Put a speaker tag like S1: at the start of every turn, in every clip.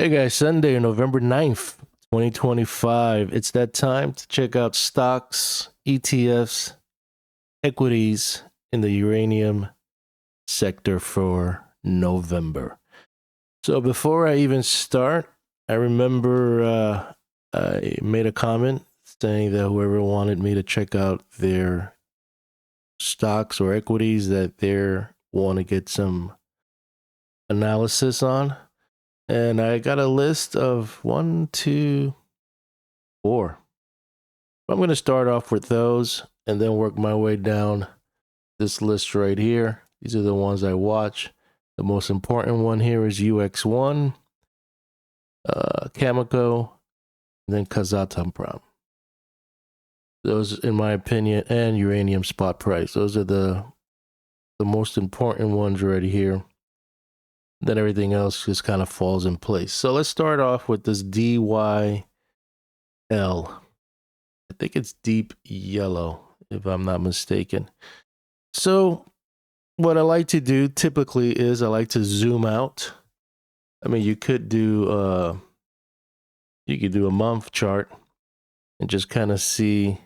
S1: Hey guys, Sunday, November 9th, 2025. It's that time to check out stocks, ETFs, equities in the uranium sector for November. So before I even start, I remember I made a comment saying that whoever wanted me to check out their stocks or equities that they want to get some analysis on. And I got a list of 1, 2, 4. I'm going to start off with those and then work my way down this list right here. These are the ones I watch. The most important one here is U₃O₈, Cameco, and then Kazatomprom. Those, in my opinion, and uranium spot price. Those are the most important ones right here. Then everything else just kind of falls in place. So let's start off with this DYL. I think it's deep yellow, if I'm not mistaken. So what I like to do typically is I like to zoom out. I mean, you could do a month chart and just kind of see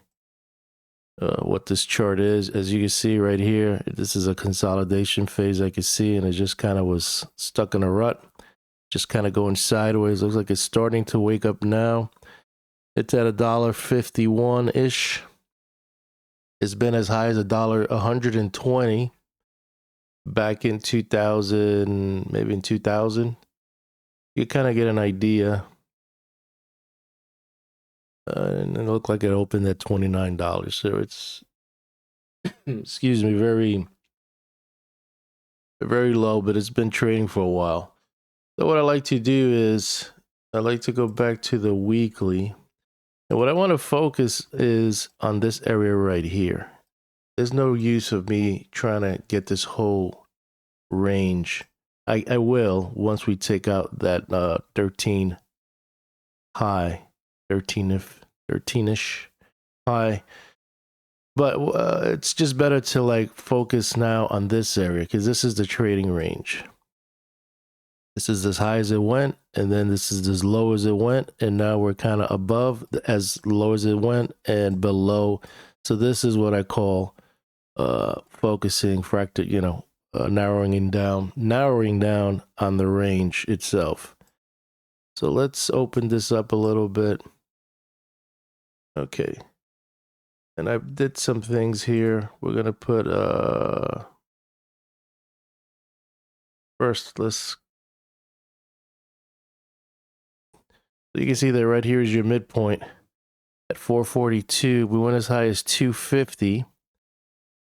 S1: what this chart is. As you can see right here, this is a consolidation phase I can see, and it just kind of was stuck in a rut, just kind of going sideways. Looks like it's starting to wake up now. It's at $1.51-ish. It's been as high as $1.120 back in 2000, maybe in 2000. You kind of get an idea. And it looked like it opened at $29. So it's, excuse me, very, very low, but it's been trading for a while. So what I like to do is I like to go back to the weekly. And what I want to focus is on this area right here. There's no use of me trying to get this whole range. I will once we take out that 13 high, 13-ish high. But it's just better to like focus now on this area because this is the trading range. This is as high as it went, and then this is as low as it went, and now we're kind of above as low as it went and below. So this is what I call focusing, narrowing down on the range itself. So let's open this up a little bit. Okay. And I did some things here. We're going to put first you can see that right here is your midpoint at 442. We went as high as 250,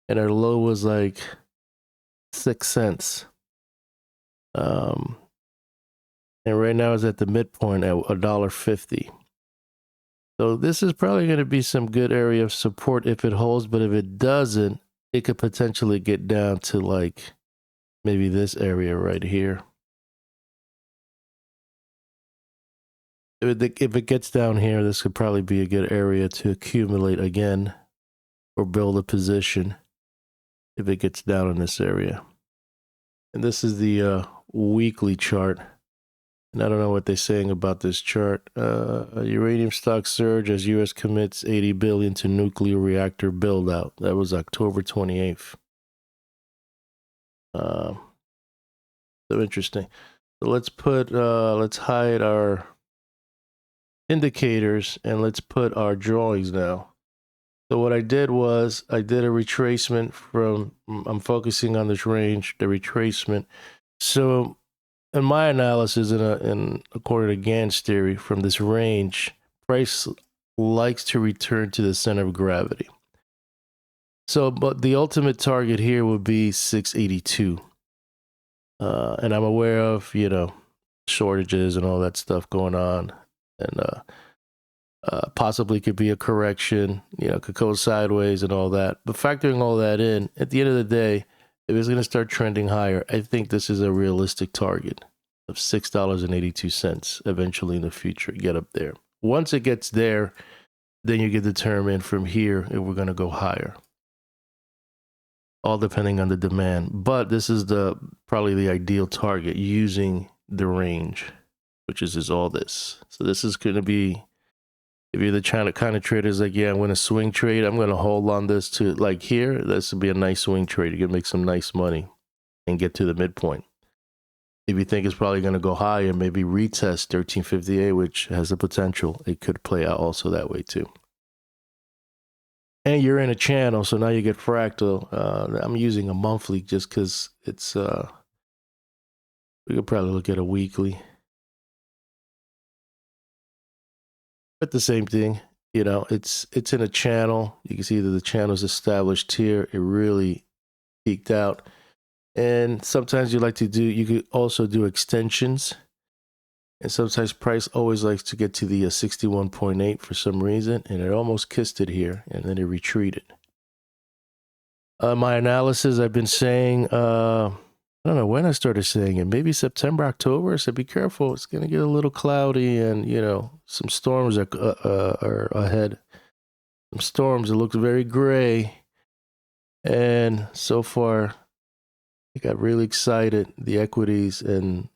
S1: and our low was like 6 cents. And right now it's at the midpoint at $1.50. So this is probably going to be some good area of support if it holds, but if it doesn't, it could potentially get down to like maybe this area right here. If it gets down here, this could probably be a good area to accumulate again or build a position if it gets down in this area. And this is the weekly chart. And I don't know what they're saying about this chart. Uranium stock surge as U.S. commits $80 billion to nuclear reactor build out. That was October 28th. So interesting. So let's hide our indicators and let's put our drawings now. So what I did was I did a retracement I'm focusing on this range, the retracement. So in my analysis, according to Gann's theory, from this range, price likes to return to the center of gravity. So, but the ultimate target here would be 682. And I'm aware of, shortages and all that stuff going on. And possibly could be a correction, could go sideways and all that. But factoring all that in, at the end of the day, if it's going to start trending higher, I think this is a realistic target of $6.82 eventually in the future. Get up there. Once it gets there, then you can determine from here if we're going to go higher. All depending on the demand. But this is probably the ideal target using the range. which is all this. So this is going to be, if you're the kind of traders like, yeah, I'm going to swing trade, I'm going to hold on this to like here. This would be a nice swing trade. You can make some nice money and get to the midpoint. If you think it's probably going to go higher, maybe retest 1358, which has the potential. It could play out also that way too. And you're in a channel, so now you get fractal. I'm using a monthly just because it's, we could probably look at a weekly. But the same thing, you know, it's in a channel. You can see that the channel's established here. It really peaked out. And sometimes you could also do extensions. And sometimes price always likes to get to the 61.8 for some reason. And it almost kissed it here. And then it retreated. My analysis, I've been saying, I don't know when I started saying it. Maybe September, October. So be careful. It's going to get a little cloudy. And, you know, some storms are ahead. Some storms. It looks very gray. And so far, I got really excited. The equities, and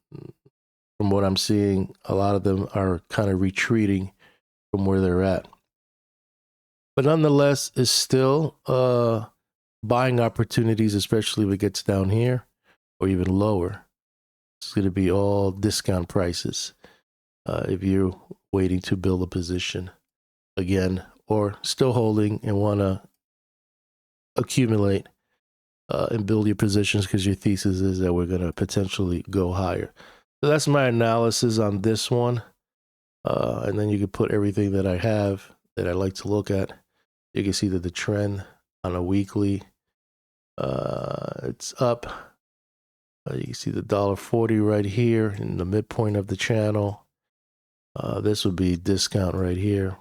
S1: from what I'm seeing, a lot of them are kind of retreating from where they're at. But nonetheless, it's still buying opportunities, especially if it gets down here or even lower. It's going to be all discount prices if you're waiting to build a position again, or still holding and want to accumulate and build your positions because your thesis is that we're going to potentially go higher. So that's my analysis on this one. And then you can put everything that I have that I like to look at. You can see that the trend on a weekly, it's up. You can see the $1.40 right here in the midpoint of the channel. This would be discount right here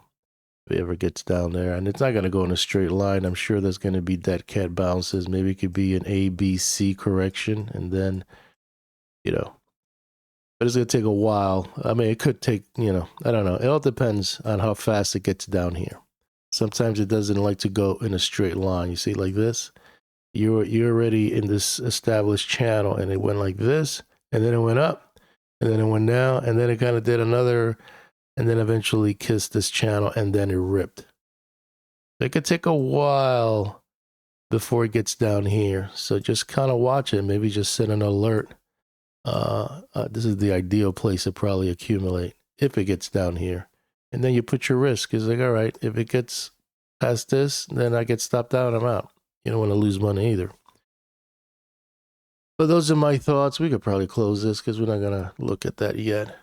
S1: if it ever gets down there. And it's not going to go in a straight line. I'm sure there's going to be dead cat bounces. Maybe it could be an A, B, C correction. And then, you know, but it's going to take a while. I mean, it could take, you know, I don't know. It all depends on how fast it gets down here. Sometimes it doesn't like to go in a straight line. You see, like this, you're already in this established channel, and it went like this, and then it went up, and then it went down, and then it kind of did another, and then eventually kissed this channel, and then it ripped. It could take a while before it gets down here. So just kind of watch it. Maybe just set an alert. This is the ideal place to probably accumulate if it gets down here. And then you put your risk. It's like, all right, if it gets past this, then I get stopped out, I'm out. You don't want to lose money either. But those are my thoughts. We could probably close this because we're not going to look at that yet.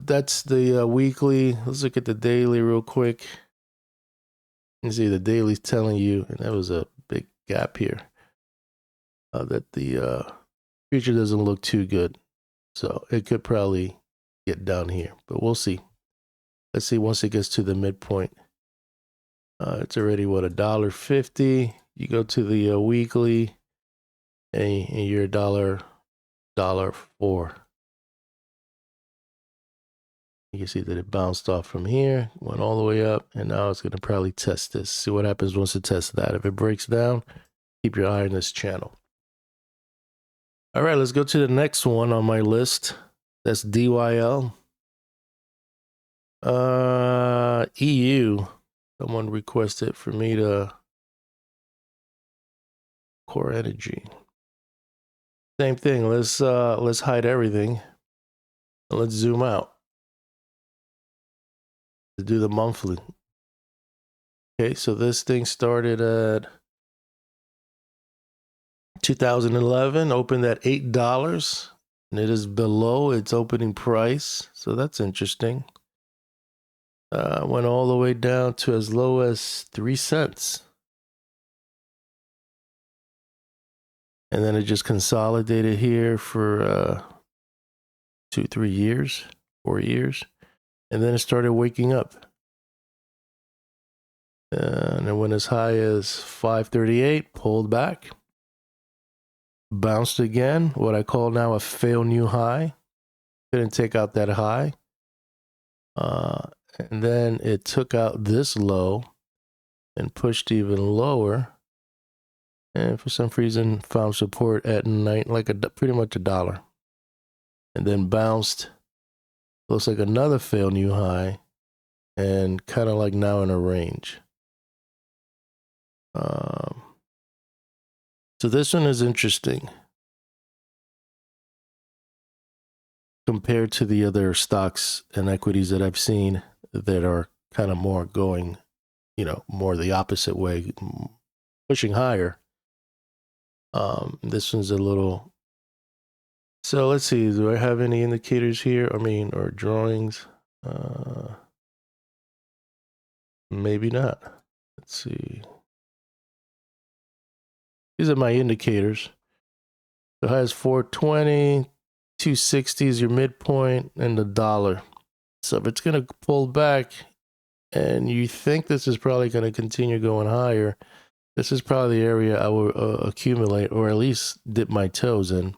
S1: That's the weekly. Let's look at the daily real quick. You see the daily's telling you, and that was a big gap here, that the future doesn't look too good. So it could probably get down here, but we'll see. Let's see once it gets to the midpoint. It's already, what, $1.50. You go to the weekly, and you're $1.04. You can see that it bounced off from here, went all the way up, and now it's going to probably test this. See what happens once it tests that. If it breaks down, keep your eye on this channel. All right, let's go to the next one on my list. That's DYL. EU. Someone requested for me to core energy. Same thing. Let's hide everything. And let's zoom out. To do the monthly. Okay, so this thing started at 2011, opened at $8, and it is below its opening price. So that's interesting. Went all the way down to as low as 3 cents. And then it just consolidated here for 2-3 years, 4 years. And then it started waking up. And it went as high as 538, pulled back. Bounced again, what I call now a fail new high. Couldn't take out that high. And then it took out this low and pushed even lower. And for some reason found support at pretty much $1. And then bounced Looks like another failed new high, and kind of like now in a range. So this one is interesting compared to the other stocks and equities that I've seen that are kind of more going, more the opposite way, pushing higher. This one's a little. So let's see. Do I have any indicators here? Or drawings? Maybe not. Let's see. These are my indicators. So it has 420, 260 is your midpoint, and the dollar. So if it's going to pull back and you think this is probably going to continue going higher, this is probably the area I will accumulate or at least dip my toes in.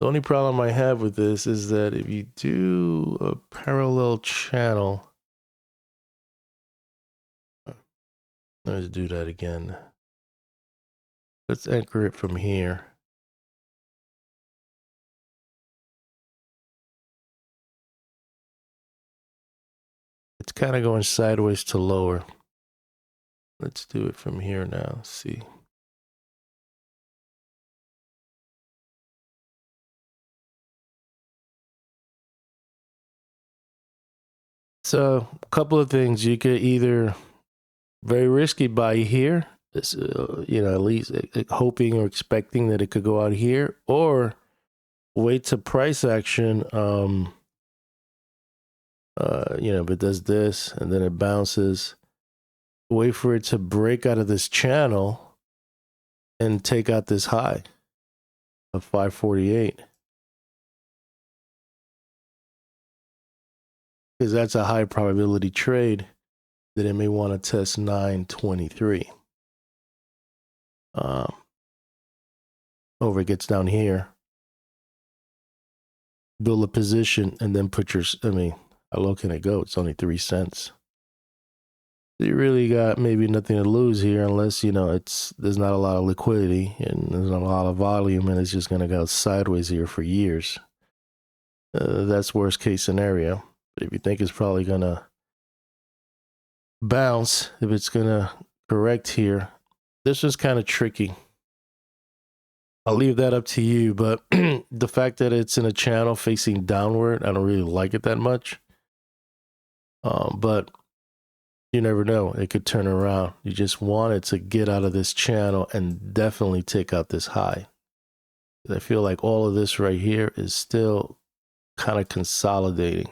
S1: The only problem I have with this is that if you do a parallel channel, let's do that again. Let's anchor it from here. It's kind of going sideways to lower. Let's do it from here now. Let's see. So a couple of things. You could either very risky buy here, at least hoping or expecting that it could go out here, or wait to price action. If it does this and then it bounces, wait for it to break out of this channel and take out this high of 548. Because that's a high probability trade that it may want to test 923. Over it gets down here, build a position, and then put your, how low can it go? It's only 3 cents. You really got maybe nothing to lose here unless, there's not a lot of liquidity and there's not a lot of volume and it's just going to go sideways here for years. That's worst case scenario. But if you think it's probably going to bounce, if it's going to correct here, this is kind of tricky. I'll leave that up to you, but the fact that it's in a channel facing downward, I don't really like it that much. But you never know. It could turn around. You just want it to get out of this channel and definitely take out this high. I feel like all of this right here is still kind of consolidating.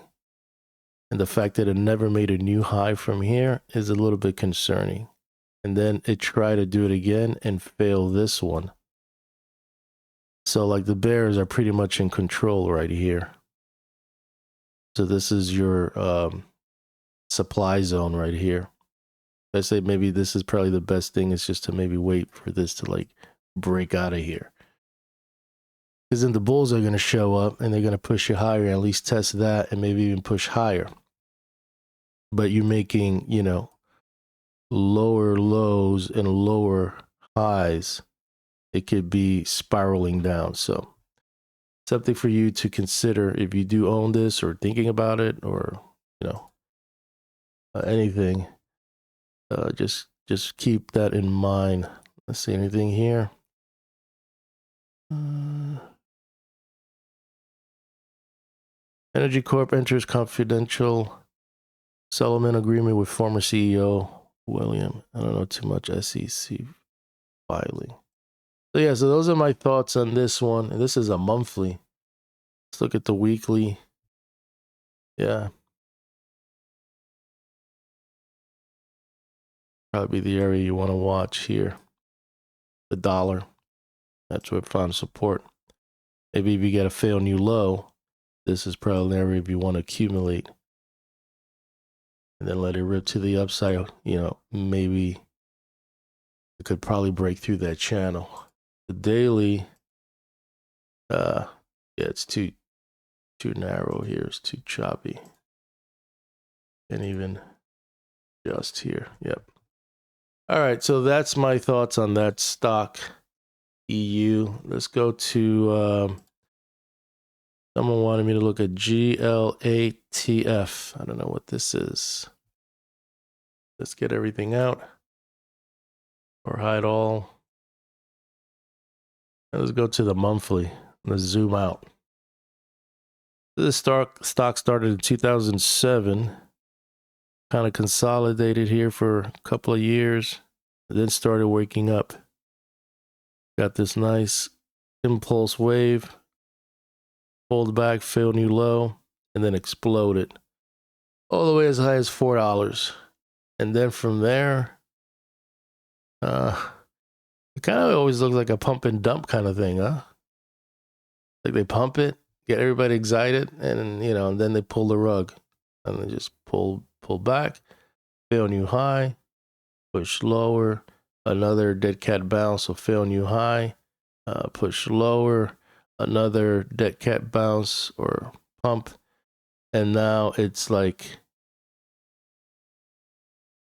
S1: And the fact that it never made a new high from here is a little bit concerning. And then it tried to do it again and fail this one. So like the bears are pretty much in control right here. So this is your supply zone right here. I say maybe this is probably the best thing is just to maybe wait for this to like break out of here. Because then the bulls are going to show up and they're going to push you higher, and at least test that and maybe even push higher. But you're making, lower lows and lower highs. It could be spiraling down. So something for you to consider if you do own this or thinking about it or, anything. Just keep that in mind. Let's see anything here. Energy Corp enters confidential settlement agreement with former CEO William. I don't know too much SEC filing. So those are my thoughts on this one. And this is a monthly. Let's look at the weekly. Yeah. Probably the area you want to watch here. The dollar. That's where it found support. Maybe if you get a fail new low, this is probably an area if you want to accumulate. And then let it rip to the upside. Maybe it could probably break through that channel. The daily, it's too narrow here. It's too choppy. And even just here. Yep. All right, so that's my thoughts on that stock. EU. Let's go to Someone wanted me to look at GLATF. I don't know what this is. Let's get everything out or hide all. Let's go to the monthly. Let's zoom out. This stock started in 2007. Kind of consolidated here for a couple of years. Then started waking up. Got this nice impulse wave. Pulled back, failed new low, and then exploded. All the way as high as $4. And then from there, it kind of always looks like a pump and dump kind of thing, huh? Like they pump it, get everybody excited, and and then they pull the rug. And they just pull back, fail new high, push lower, another dead cat bounce, so fail new high, push lower, another dead cat bounce or pump, and now it's like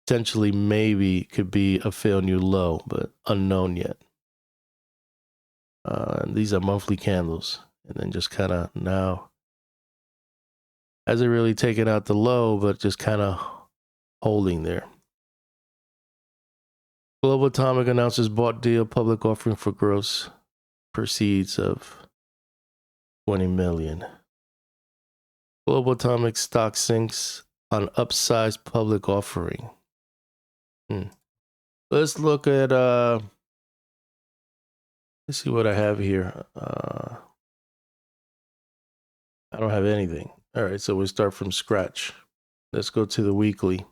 S1: potentially maybe could be a fail new low, but unknown yet. These are monthly candles, and then just kind of now hasn't really taken out the low, but just kind of holding there. Global Atomic announces bought deal public offering for gross proceeds of $20 million. Global Atomic stock sinks on upsized public offering. Let's look at let's see what I have here. I don't have anything. All right, so we start from scratch. Let's go to the weekly.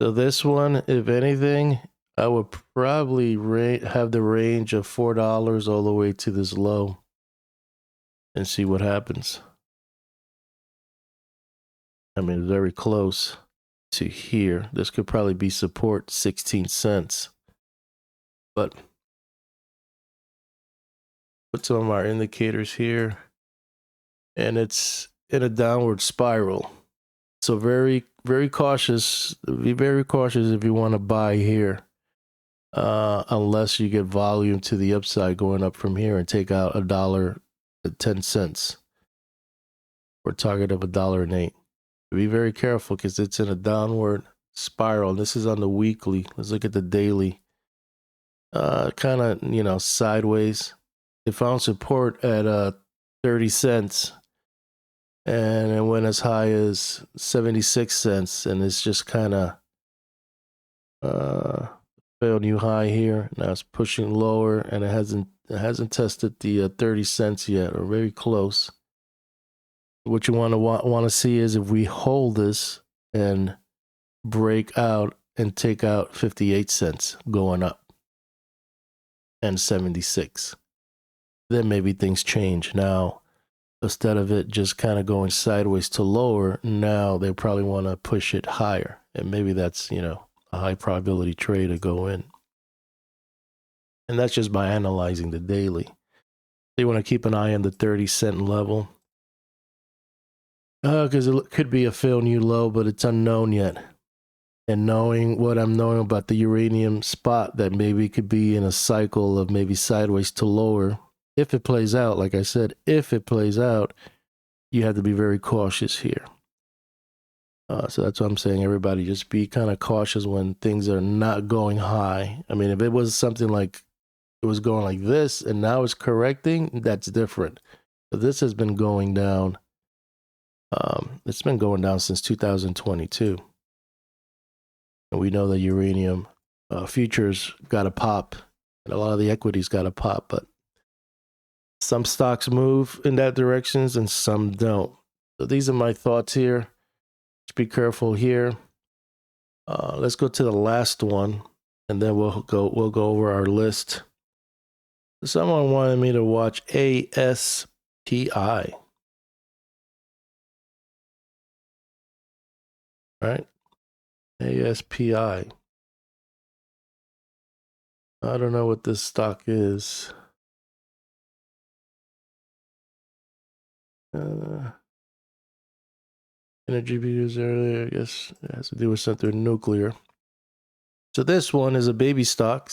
S1: So this one, if anything, I would probably have the range of $4 all the way to this low and see what happens. I mean, it's very close to here. This could probably be support 16 cents. But put some of our indicators here. And it's in a downward spiral. So very, very cautious. Be very cautious if you want to buy here. Unless you get volume to the upside going up from here and take out $1.10 or target of $1.08. Be very careful because it's in a downward spiral. This is on the weekly. Let's look at the daily. Kind of, sideways. It found support at 30 cents. And it went as high as 76 cents. And it's just kind of failed new high here. Now it's pushing lower, and it hasn't tested the 30 cents yet, or very close. What you want to see is if we hold this and break out and take out 58 cents going up and 76. Then maybe things change. Now, instead of it just kind of going sideways to lower, now they probably want to push it higher. And maybe that's, a high probability trade to go in. And that's just by analyzing the daily. You want to keep an eye on the 30-cent level. Because it could be a failed new low, but it's unknown yet. And knowing what I'm knowing about the uranium spot, that maybe it could be in a cycle of maybe sideways to lower. If it plays out, like I said, if it plays out, you have to be very cautious here. So that's what I'm saying. Everybody just be kind of cautious when things are not going high. I mean, if it was something like it was going like this and now it's correcting, that's different. But this has been going down. It's been going down since 2022. And we know that uranium futures got a pop, and a lot of the equities got a pop, but some stocks move in that directions and some don't. So these are my thoughts here. Just be careful here. Let's go to the last one, and then we'll go over our list. Someone wanted me to watch ASPI. Right? ASPI. I don't know what this stock is. Energy we used earlier, I guess it has to do with something nuclear. So this one is a baby stock.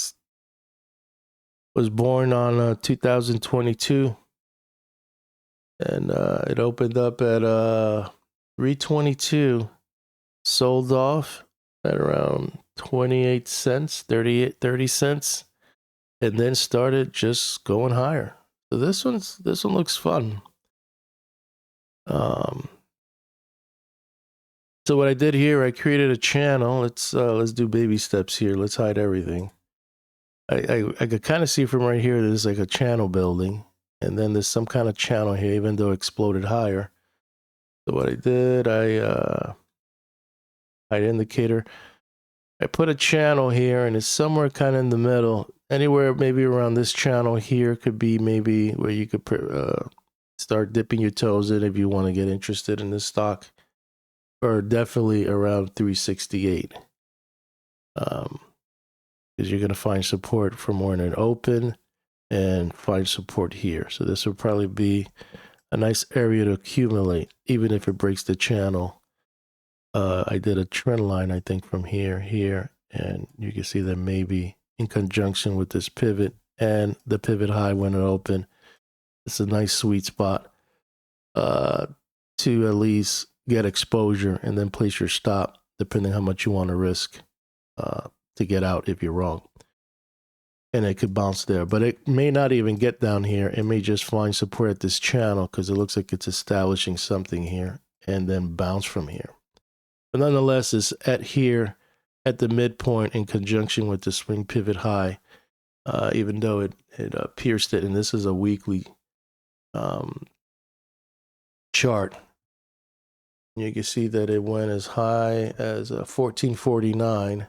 S1: Was born on 2022. And it opened up at 322, sold off at around 28 cents, 30 cents, and then started just going higher. So this one looks fun. So what I did here, I created a channel. Let's do baby steps here. Let's hide everything. I could kind of see from right here, there's like a channel building, and then there's some kind of channel here, even though it exploded higher. So what I did, I hide indicator. I put a channel here, and it's somewhere kind of in the middle. Anywhere maybe around this channel here could be maybe where you could start dipping your toes in if you want to get interested in this stock, or definitely around 368. Because you're going to find support for more in an open and find support here. So this will probably be a nice area to accumulate, even if it breaks the channel. I did a trend line, I think, from here, and you can see that maybe in conjunction with this pivot and the pivot high when it opened, it's a nice sweet spot to at least get exposure and then place your stop, depending how much you want to risk to get out if you're wrong. And it could bounce there, but it may not even get down here. It may just find support at this channel because it looks like it's establishing something here and then bounce from here. But nonetheless, it's at here at the midpoint in conjunction with the swing pivot high, even though it pierced it. And this is a weekly chart. You can see that it went as high as 1449.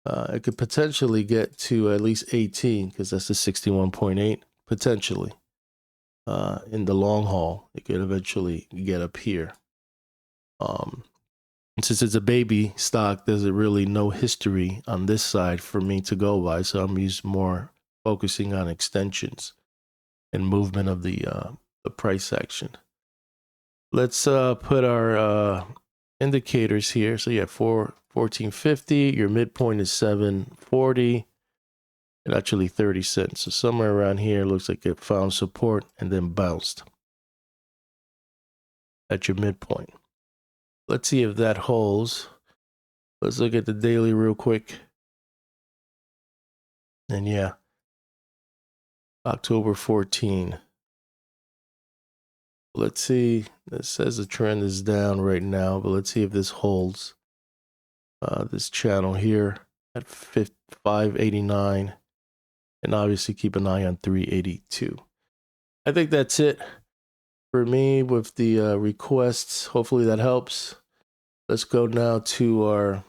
S1: It could potentially get to at least 18 because that's the 61.8 potentially. In the long haul, it could eventually get up here. Since it's a baby stock, there's really no history on this side for me to go by, so I'm more focusing on extensions and movement of the price action. Let's put our indicators here. So you have 1450. Your midpoint is 740. And actually 30 cents. So somewhere around here looks like it found support and then bounced at your midpoint. Let's see if that holds. Let's look at the daily real quick. And yeah, October 14. Let's see. It says the trend is down right now, but let's see if this holds. This channel here at 589. And obviously keep an eye on 382. I think that's it for me with the requests. Hopefully that helps. Let's go now to our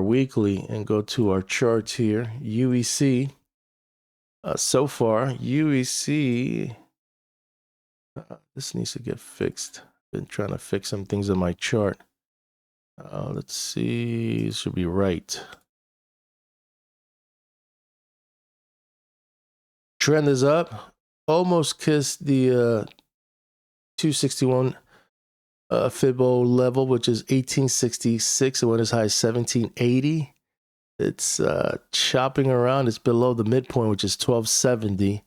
S1: weekly and go to our charts here. U₃O₈. So far, U₃O₈, this needs to get fixed. Been trying to fix some things on my chart. Let's see. It should be right. Trend is up. Almost kissed the 261 Fibo level, which is 1866. It went as high as 1780. It's chopping around. It's below the midpoint, which is 1270.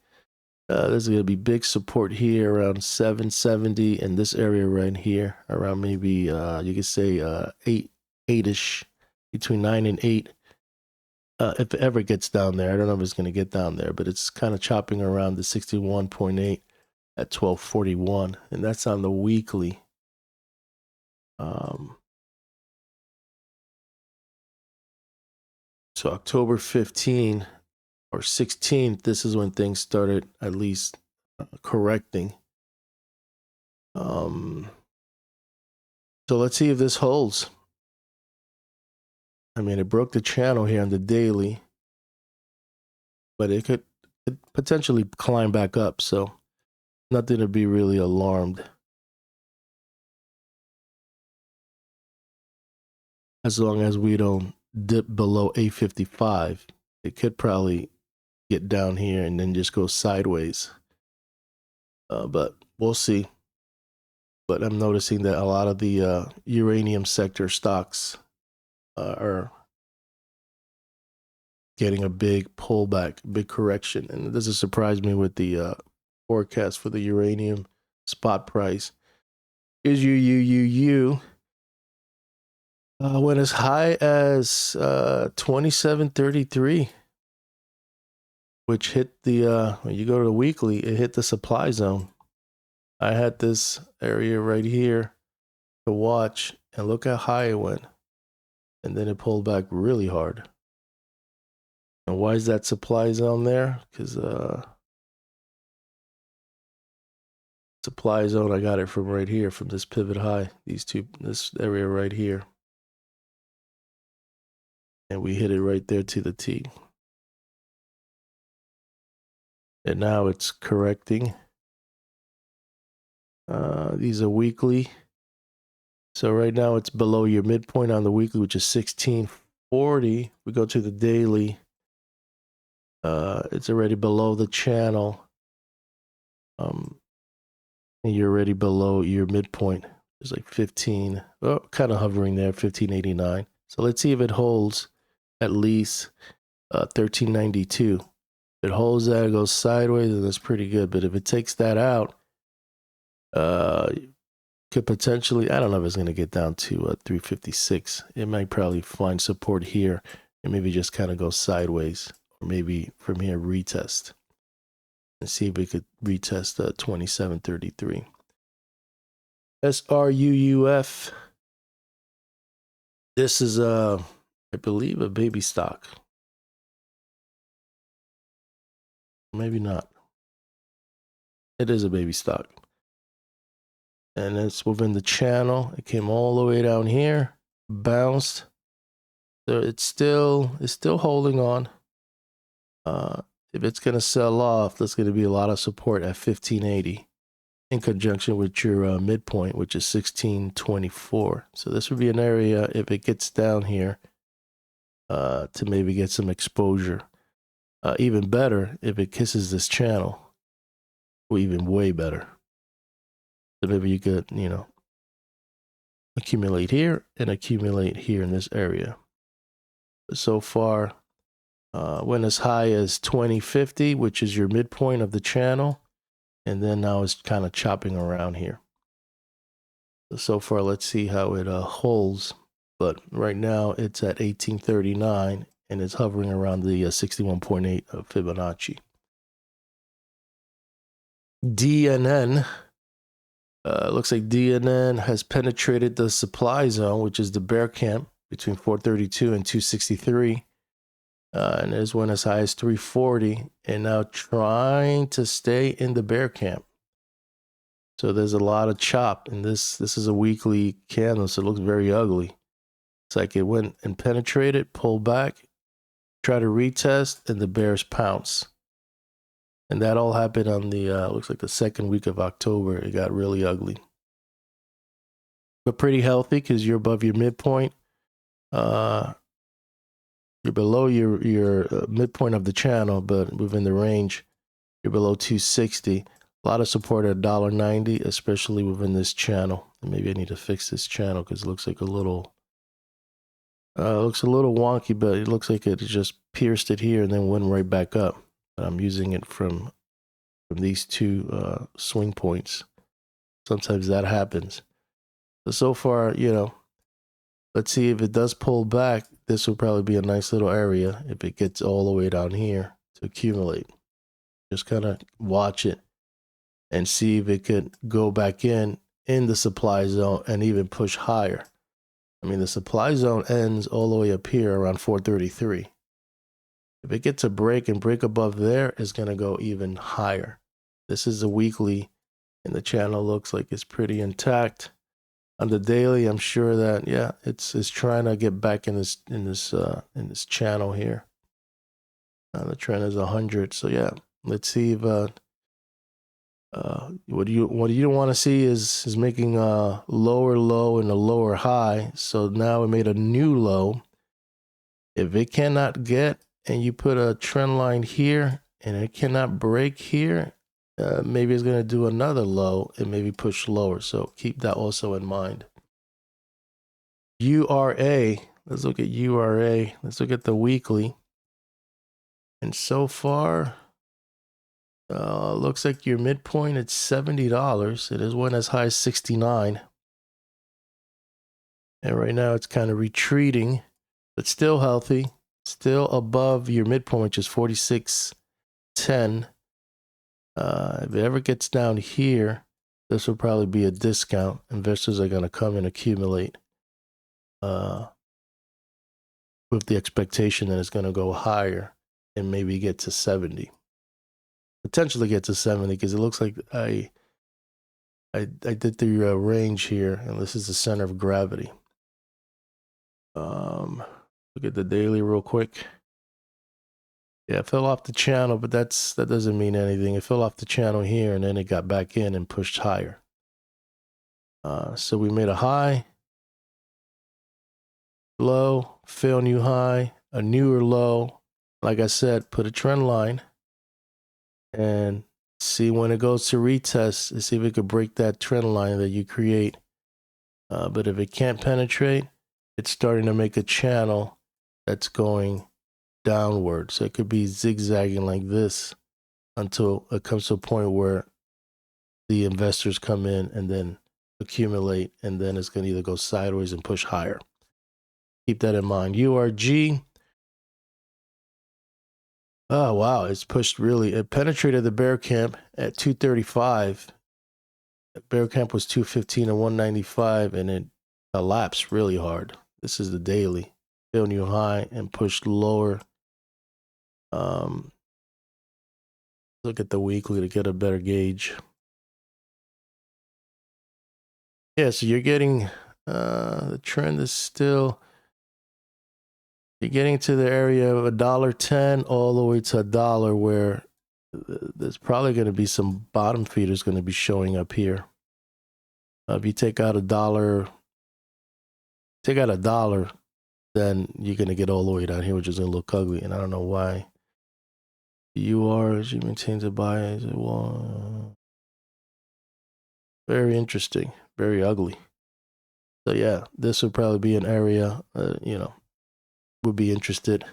S1: There's going to be big support here around 770 in this area right here, around maybe you could say 8-ish, between 9 and 8. If it ever gets down there, I don't know if it's going to get down there, but it's kind of chopping around the 61.8 at 1241, and that's on the weekly. So October 15 or 16th, this is when things started at least correcting. So let's see if this holds. I mean, it broke the channel here on the daily, but it could potentially climb back up. So nothing to be really alarmed. As long as we don't dip below 855, it could probably get down here and then just go sideways. But we'll see. But I'm noticing that a lot of the uranium sector stocks are getting a big pullback, big correction. And this has surprised me with the forecast for the uranium spot price. Is U went as high as 27.33, which hit the when you go to the weekly, it hit the supply zone. I had this area right here to watch, and look how high it went, and then it pulled back really hard. And why is that supply zone there? Because supply zone, I got it from right here, from this pivot high, this area right here, and we hit it right there to the T. And now it's correcting. These are weekly. So right now it's below your midpoint on the weekly, which is 1640. We go to the daily. It's already below the channel. And you're already below your midpoint. It's like 15. Oh, kind of hovering there, 1589. So let's see if it holds at least 1392. If it holds that, it goes sideways, and that's pretty good. But if it takes that out, could potentially, I don't know if it's going to get down to 356. It might probably find support here and maybe just kind of go sideways, or maybe from here retest and see if we could retest 2733. SRUUF. This is I believe a baby stock. Maybe not. It is a baby stock. And it's within the channel. It came all the way down here, bounced. So it's still holding on. If it's going to sell off, there's going to be a lot of support at 1580 in conjunction with your midpoint, which is 1624. So this would be an area, if it gets down here, to maybe get some exposure. Even better if it kisses this channel, or even way better. So maybe you could, accumulate here and accumulate here in this area. But so far, went as high as 2050, which is your midpoint of the channel. And then now it's kind of chopping around here. So far, let's see how it holds. But right now it's at 1839 and it's hovering around the 61.8 of Fibonacci. DNN. Looks like DNN has penetrated the supply zone, which is the bear camp between 432 and 263. And it went as high as 340 and now trying to stay in the bear camp. So there's a lot of chop, and this is a weekly candle, so it looks very ugly. It's like it went and penetrated, pulled back, try to retest, and the bears pounce. And that all happened on the, looks like the second week of October. It got really ugly. But pretty healthy because you're above your midpoint. You're below your midpoint of the channel, but within the range, you're below 260. A lot of support at $1.90, especially within this channel. And maybe I need to fix this channel because it looks like looks a little wonky, but it looks like it just pierced it here and then went right back up. I'm using it from these two swing points. Sometimes that happens. So far, let's see if it does pull back. This will probably be a nice little area if it gets all the way down here to accumulate. Just kind of watch it and see if it could go back in the supply zone and even push higher. I mean, the supply zone ends all the way up here around 433. If it gets a break and break above there, it's going to go even higher. This is a weekly, and the channel looks like it's pretty intact. On the daily, I'm sure that it's trying to get back in this channel here. The trend is 100, so let's see if what you don't want to see is making a lower low and a lower high. So now it made a new low. If it cannot get, and you put a trend line here and it cannot break here, maybe it's going to do another low and maybe push lower. So keep that also in mind. URA. Let's look at URA. Let's look at the weekly. And so far, Looks like your midpoint at $70. It is went as high as 69. And right now it's kind of retreating, but still healthy, still above your midpoint, which is 46.10. If it ever gets down here, this will probably be a discount. Investors are going to come and accumulate with the expectation that it's going to go higher and maybe get to 70. Potentially get to 70 because it looks like I did the range here, and this is the center of gravity. Look at the daily real quick. Yeah, it fell off the channel, but that doesn't mean anything. It fell off the channel here, and then it got back in and pushed higher. So we made a high, low, fail new high, a newer low. Like I said, put a trend line and see when it goes to retest and see if it could break that trend line that you create. But if it can't penetrate, it's starting to make a channel that's going downward. So it could be zigzagging like this until it comes to a point where the investors come in and then accumulate, and then it's going to either go sideways and push higher. Keep that in mind. URG. Oh, wow. It's pushed really. It penetrated the bear camp at 235. The bear camp was 215 and 195, and it collapsed really hard. This is the daily. Fail new high and pushed lower. Look at the weekly to get a better gauge. Yeah, so you're getting the trend is still, you're getting to the area of $1.10 all the way to $1, where there's probably going to be some bottom feeders going to be showing up here. If you take out $1, then you're going to get all the way down here, which is going to look ugly. And I don't know why. She maintains a bias. Very interesting. Very ugly. So yeah, this would probably be an area, would be interested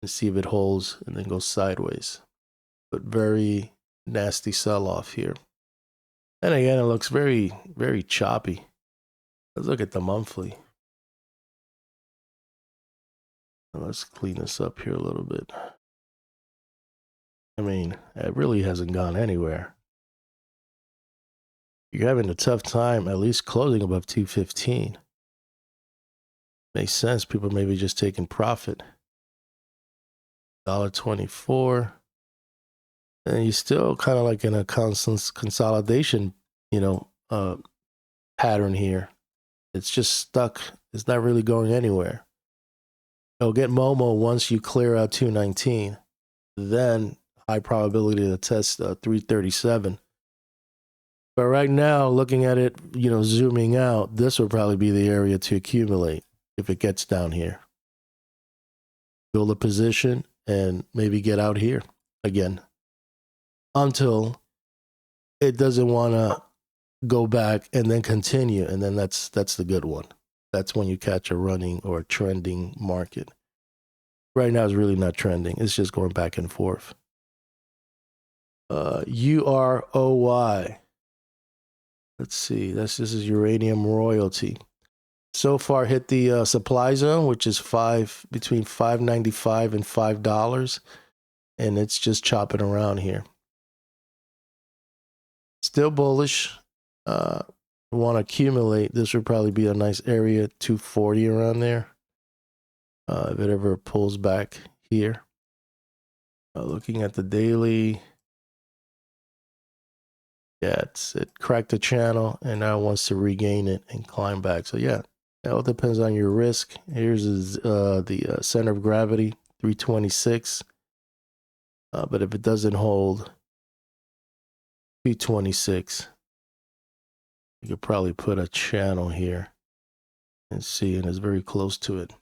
S1: to see if it holds and then goes sideways. But very nasty sell-off here. And again, it looks very, very choppy. Let's look at the monthly. Let's clean this up here a little bit. I mean, it really hasn't gone anywhere. You're having a tough time at least closing above 215. Makes sense. People maybe just taking profit. $1.24. And you're still kind of like in a constant consolidation, pattern here. It's just stuck. It's not really going anywhere. It'll get Momo once you clear out 219. Then high probability to test 337. But right now, looking at it, zooming out, this will probably be the area to accumulate if it gets down here. Build a position and maybe get out here again until it doesn't want to go back and then continue. And then that's the good one. That's when you catch a running or a trending market. Right now, it's really not trending. It's just going back and forth. U₃O₈. Let's see. This is uranium royalty. So far, hit the supply zone, which is between $5.95 and $5, and it's just chopping around here. Still bullish. Want to accumulate. This would probably be a nice area, 240 around there. If it ever pulls back here. Looking at the daily. Yeah, it cracked the channel and now it wants to regain it and climb back. So yeah, it all depends on your risk. Here's the center of gravity, 326. But if it doesn't hold 226, you could probably put a channel here and see, and it's very close to it.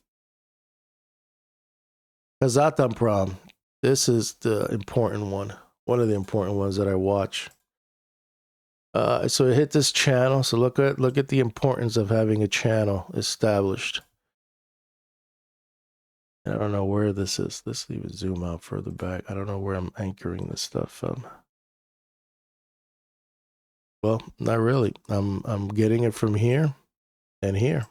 S1: Kazatomprom, this is the important one of the important ones that I watch. So it hit this channel. So look at the importance of having a channel established. I don't know where this is. Let's even zoom out further back. I don't know where I'm anchoring this stuff from. Well, not really. I'm getting it from here and here.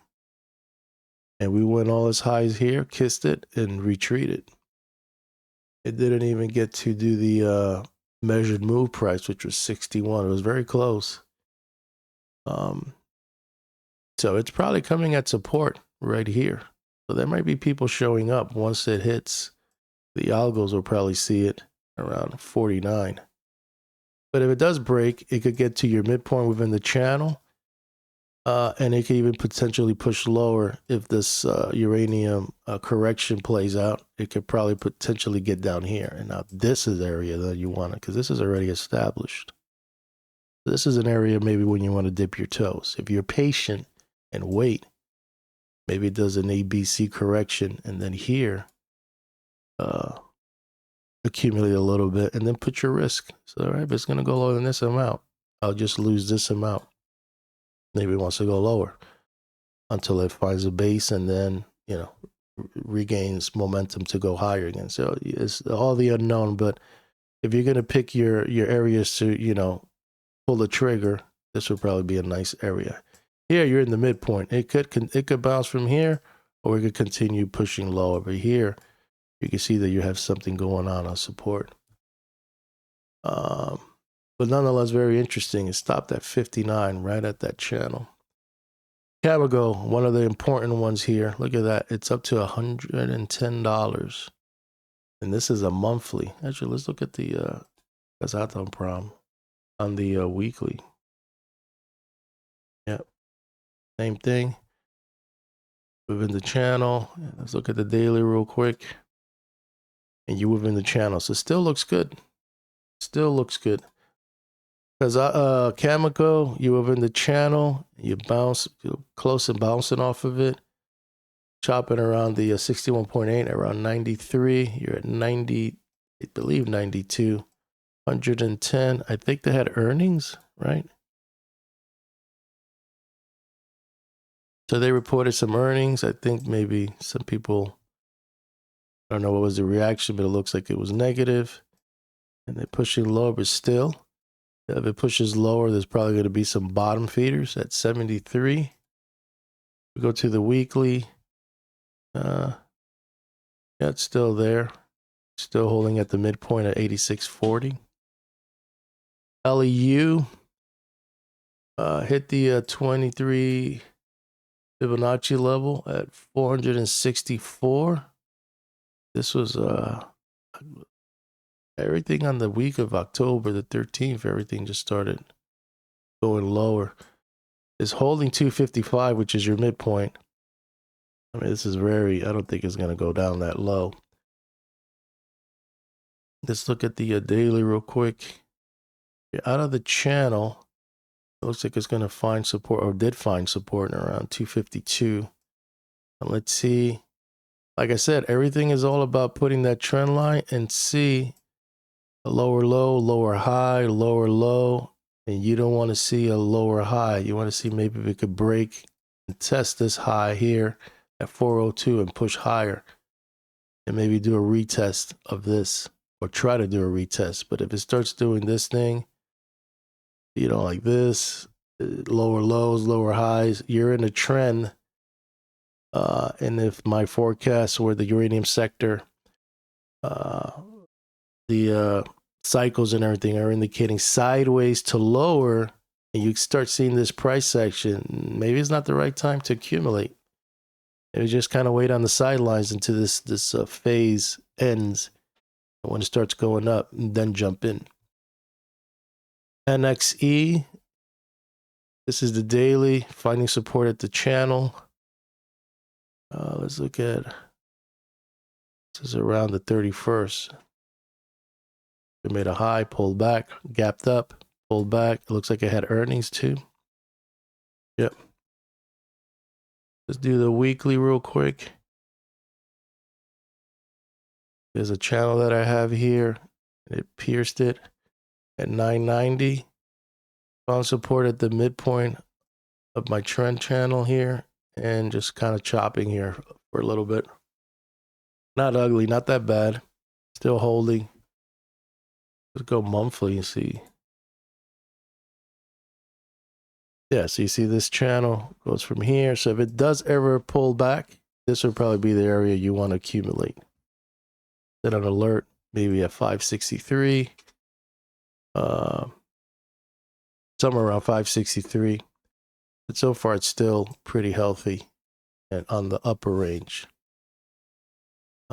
S1: And we went all as high as here, kissed it, and retreated. It didn't even get to do the measured move price, which was 61. It was very close. So it's probably coming at support right here. So there might be people showing up once it hits. The algos will probably see it around 49. But if it does break, it could get to your midpoint within the channel. And it could even potentially push lower if this uranium correction plays out. It could probably potentially get down here. And now this is the area that you want it, because this is already established. This is an area maybe when you want to dip your toes. If you're patient and wait, maybe it does an ABC correction, and then here accumulate a little bit, and then put your risk. So, all right, if it's going to go lower than this amount, I'll just lose this amount. Maybe it wants to go lower until it finds a base, and then, you know, regains momentum to go higher again. So it's all the unknown. But if you're going to pick your areas to, you know, pull the trigger, this would probably be a nice area. Here, you're in the midpoint. It could bounce from here, or it could continue pushing low over here. You can see that you have something going on support. But nonetheless, very interesting. It stopped at 59, right at that channel. Cameco, one of the important ones here. Look at that. It's up to $110. And this is a monthly. Actually, let's look at the Kazaton Prom on the weekly. Yep. Same thing. Within the channel. Let's look at the daily real quick. And you within the channel. So still looks good. Still looks good. Because Cameco, you within the channel, you bounce, you're close and bouncing off of it. Chopping around the 61.8, around 93. You're at 90, I believe 92. 110. I think they had earnings, right? So they reported some earnings. I think maybe some people, I don't know what was the reaction, but it looks like it was negative. And they're pushing lower, but still, if it pushes lower, there's probably going to be some bottom feeders at 73. We go to the weekly. Yeah, it's still there. Still holding at the midpoint at 86.40. LEU hit the 23 Fibonacci level at 464. This was everything on the week of October the 13th. Everything just started going lower. It's holding 255, which is your midpoint. I mean, this is very, I don't think it's going to go down that low. Let's look at the daily real quick. Out of the channel, it looks like it's going to find support, or did find support, in around 252. And let's see. Like I said, everything is all about putting that trend line and see a lower low, lower high, lower low. And you don't want to see a lower high. You want to see maybe if it could break and test this high here at 402 and push higher. And maybe do a retest of this, or try to do a retest. But if it starts doing this thing, you know, like this, lower lows, lower highs, you're in a trend. And if my forecasts were the uranium sector, the cycles and everything are indicating sideways to lower, and you start seeing this price action, maybe it's not the right time to accumulate. Maybe just kind of wait on the sidelines until this phase ends. And when it starts going up, then jump in. NXE, this is the daily, finding support at the channel. Let's look at, this is around the 31st. We made a high, pulled back, gapped up, pulled back. It looks like it had earnings too. Yep. Let's do the weekly real quick. There's a channel that I have here. It pierced it at 990. Found support at the midpoint of my trend channel here, and just kind of chopping here for a little bit. Not ugly, not that bad. Still holding. Let's go monthly and see. Yeah, so you see this channel goes from here. So if it does ever pull back, this would probably be the area you want to accumulate. Set an alert, maybe at 563. Somewhere around 563. But so far it's still pretty healthy and on the upper range.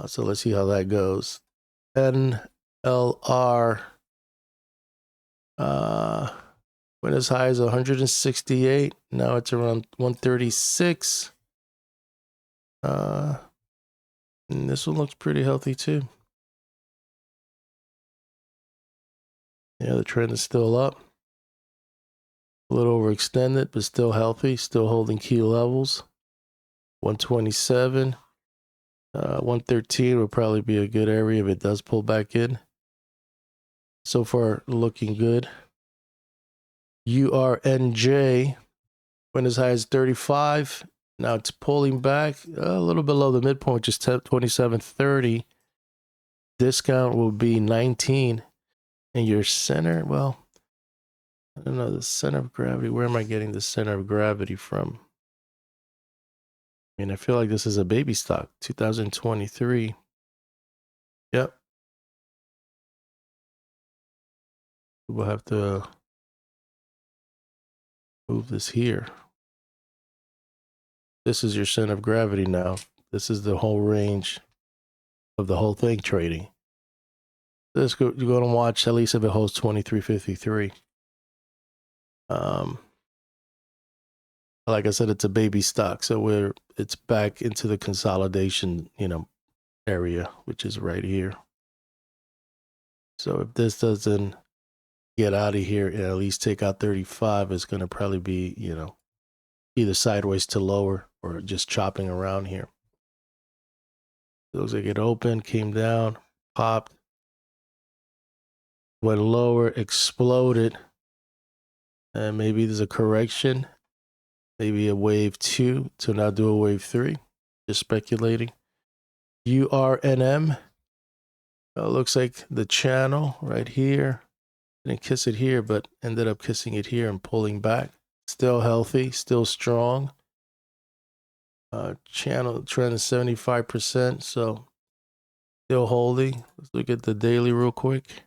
S1: So let's see how that goes. NLR went as high as 168. Now it's around 136. And this one looks pretty healthy too. Yeah, the trend is still up. A little overextended, but still healthy, still holding key levels. 127. 113 would probably be a good area if it does pull back in. So far, looking good. URNJ went as high as 35. Now it's pulling back a little below the midpoint, which is 27.30. Discount will be 19. And your center, well, I don't know, the center of gravity. Where am I getting the center of gravity from? I mean, I feel like this is a baby stock, 2023. Yep. We'll have to move this here. This is your center of gravity now. This is the whole range of the whole thing trading. Let's go. You're going to watch at least if it holds 23.53. Like I said, it's a baby stock, so it's back into the consolidation, area, which is right here. So if this doesn't get out of here and at least take out 35, it's going to probably be, either sideways to lower or just chopping around here. It looks like it opened, came down, popped, went lower, exploded, and maybe there's a correction, maybe a wave 2 to now do a wave 3. Just speculating. URNM. Looks like the channel right here. Didn't kiss it here, but ended up kissing it here and pulling back. Still healthy, still strong. Channel trend is 75%, so still holding. Let's look at the daily real quick.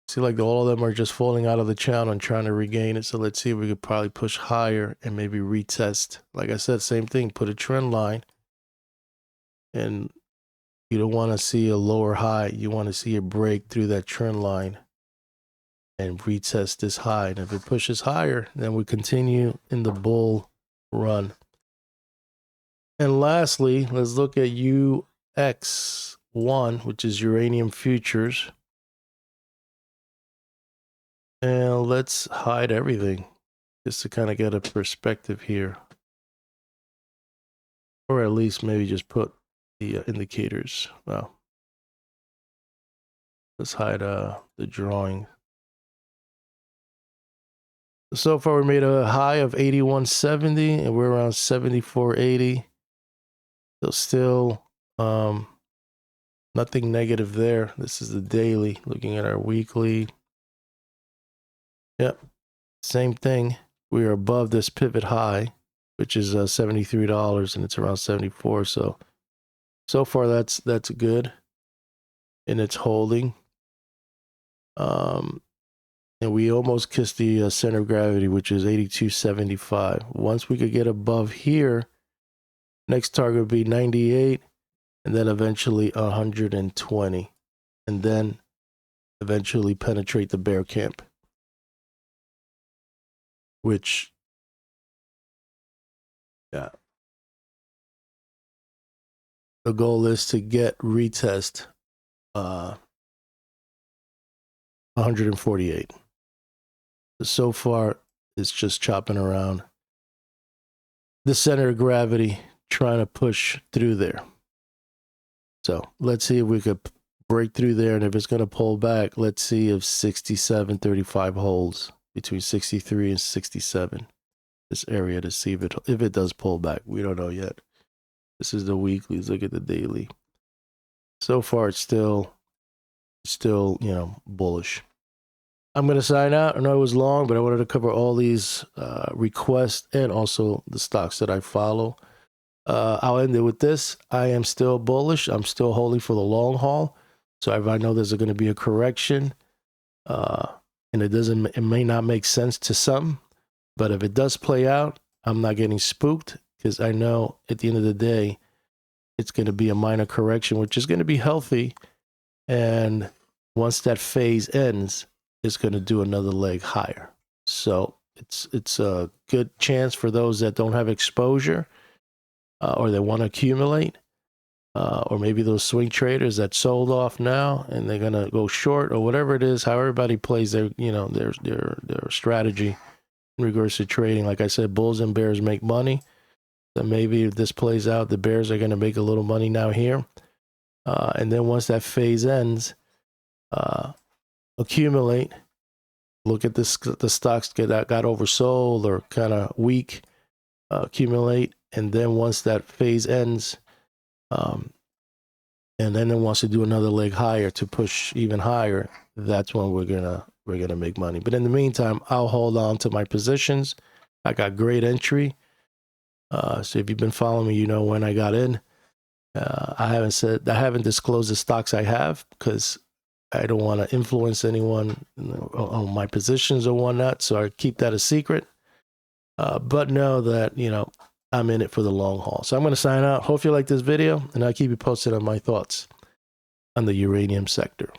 S1: See, like all of them are just falling out of the channel and trying to regain it. So let's see if we could probably push higher and maybe retest. Like I said, same thing, put a trend line. And you don't want to see a lower high. You want to see a break through that trend line and retest this high. And if it pushes higher, then we continue in the bull run. And lastly, let's look at U₃O₈, which is uranium futures. And let's hide everything just to kind of get a perspective here. Or at least maybe just put the indicators. Well, let's hide the drawing. So far, we made a high of 81.70 and we're around 74.80. So still nothing negative there. This is the daily. Looking at our weekly. Yep, same thing. We are above this pivot high, which is $73, and it's around 74. So far that's good, and it's holding. And we almost kissed the center of gravity, which is 82.75. Once we could get above here, next target would be 98, and then eventually 120, and then eventually penetrate the bear camp. Which, yeah, the goal is to get retest 148. So far, it's just chopping around the center of gravity, trying to push through there. So let's see if we could break through there, and if it's going to pull back, let's see if 67.35 holds. Between 63 and 67, this area, to see if it does pull back. We don't know yet. This is the weeklies. Look at the daily. so far it's still, you know, bullish. I'm going to sign out. I know it was long, but I wanted to cover all these requests and also the stocks that I follow. I'll end it with this. I am still bullish. I'm still holding for the long haul. So if I know there's going to be a correction, and it may not make sense to some, but if it does play out, I'm not getting spooked because I know at the end of the day, it's going to be a minor correction, which is going to be healthy. And once that phase ends, it's going to do another leg higher. So it's a good chance for those that don't have exposure or they want to accumulate, or maybe those swing traders that sold off now and they're going to go short or whatever it is, how everybody plays their, you know, their strategy in regards to trading. Like I said, bulls and bears make money. So maybe if this plays out, the bears are going to make a little money now here. And then once that phase ends, accumulate, look at the stocks that got oversold or kind of weak, accumulate. And then once that phase ends, and then it wants to do another leg higher to push even higher, that's when we're gonna make money. But in the meantime, I'll hold on to my positions. I got great entry. So if you've been following me, you know when I got in. I haven't disclosed the stocks I have because I don't want to influence anyone on my positions or whatnot. So I keep that a secret. But know that, you know, I'm in it for the long haul. So I'm going to sign out. Hope you like this video, and I'll keep you posted on my thoughts on the uranium sector.